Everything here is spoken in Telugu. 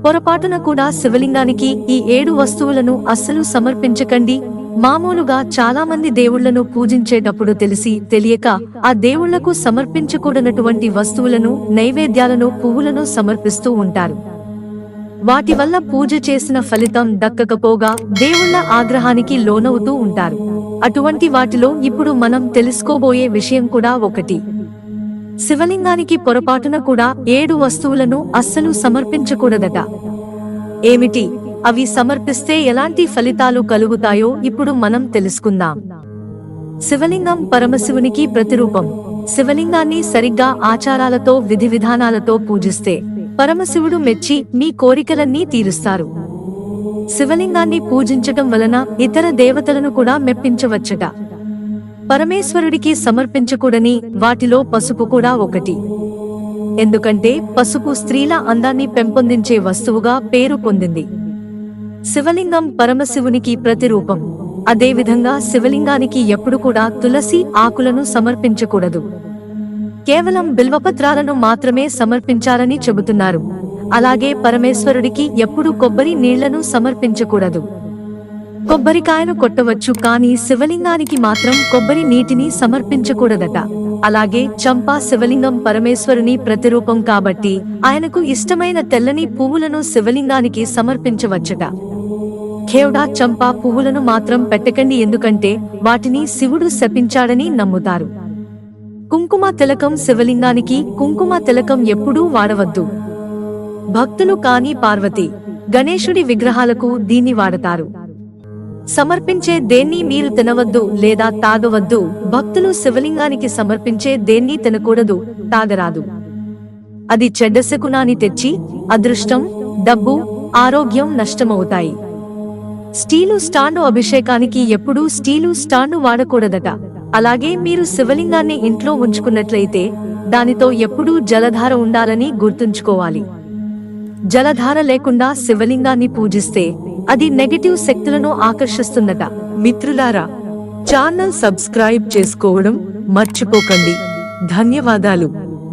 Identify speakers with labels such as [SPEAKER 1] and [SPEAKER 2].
[SPEAKER 1] పొరపాటున కూడా శివలింగానికి ఈ 7 వస్తువులను అస్సలు సమర్పించకండి. మామూలుగా చాలా మంది దేవుళ్లను పూజించేటప్పుడు తెలిసి తెలియక ఆ దేవుళ్లకు సమర్పించకూడనటువంటి వస్తువులను, నైవేద్యాలను, పువ్వులను సమర్పిస్తూ ఉంటారు. వాటి వల్ల పూజ చేసిన ఫలితం దక్కకపోగా దేవుళ్ల ఆగ్రహానికి లోనవుతూ ఉంటారు. అటువంటి వాటిలో ఇప్పుడు మనం తెలుసుకోబోయే విషయం కూడా ఒకటి. శివలింగానికి పొరపాటున కూడా 7 వస్తువులను అస్సలు సమర్పించకూడదట. ఏమిటి అవి? సమర్పిస్తే ఎలాంటి ఫలితాలు కలుగుతాయో ఇప్పుడు మనం తెలుసుకుందాం. శివలింగం పరమశివునికి ప్రతిరూపం. శివలింగాన్ని సరిగ్గా ఆచారాలతో, విధి విధానాలతో పూజిస్తే పరమశివుడు మెచ్చి మీ కోరికలన్నీ తీరుస్తారు. శివలింగాన్ని పూజించటం వలన ఇతర దేవతలను కూడా మెప్పించవచ్చట. పరమేశ్వరుడికి సమర్పించకూడని వాటిలో పసుపు కూడా ఒకటి. ఎందుకంటే పసుపు స్త్రీల అందాన్ని పెంపొందించే వస్తువుగా పేరు పొందింది. శివలింగం పరమశివునికి ప్రతిరూపం. అదేవిధంగా శివలింగానికి ఎప్పుడు కూడా తులసి ఆకులను సమర్పించకూడదు. కేవలం బిల్వపత్రాలను మాత్రమే సమర్పించాలని చెబుతున్నారు. అలాగే పరమేశ్వరుడికి ఎప్పుడు కొబ్బరి నీళ్లను సమర్పించకూడదు. కొబ్బరికాయను కొట్టవచ్చు, కానీ శివలింగానికి మాత్రం కొబ్బరి నీటిని సమర్పించకూడదట. అలాగే చంపా శివలింగం పరమేశ్వరుని ప్రతిరూపం కాబట్టి ఆయనకు ఇష్టమైన తెల్లని పువ్వులను శివలింగానికి సమర్పించవచ్చట. కేవడా చంపా పువ్వులను మాత్రం పెట్టకండి, ఎందుకంటే వాటిని శివుడు శపించాడని నమ్ముతారు. కుంకుమ తిలకం. శివలింగానికి కుంకుమ తిలకం ఎప్పుడూ వాడవద్దు. భక్తులు కానీ పార్వతి, గణేశుడి విగ్రహాలకు దీన్ని వాడతారు. సమర్పించే దేన్ని మీరు తినవద్దు లేదా తాగవద్దు. భక్తులు శివలింగానికి సమర్పించే దేన్ని తినకూడదు, తాగరాదు. అది చెడ్డ శకునాన్ని తెచ్చి అదృష్టం, డబ్బు, ఆరోగ్యం నష్టమవుతాయి. Steel stand. అభిషేకానికి ఎప్పుడూ స్టీలు స్టాండు వాడకూడదట. అలాగే మీరు శివలింగాన్ని ఇంట్లో ఉంచుకున్నట్లయితే దానితో ఎప్పుడూ జలధార ఉండాలని గుర్తుంచుకోవాలి. జలధార లేకుండా శివలింగాన్ని పూజిస్తే అది నెగటివ్ శక్తులను ఆకర్షిస్తుందట. మిత్రులారా, ఛానల్ సబ్స్క్రైబ్ చేసుకోవడం మర్చిపోకండి. ధన్యవాదాలు.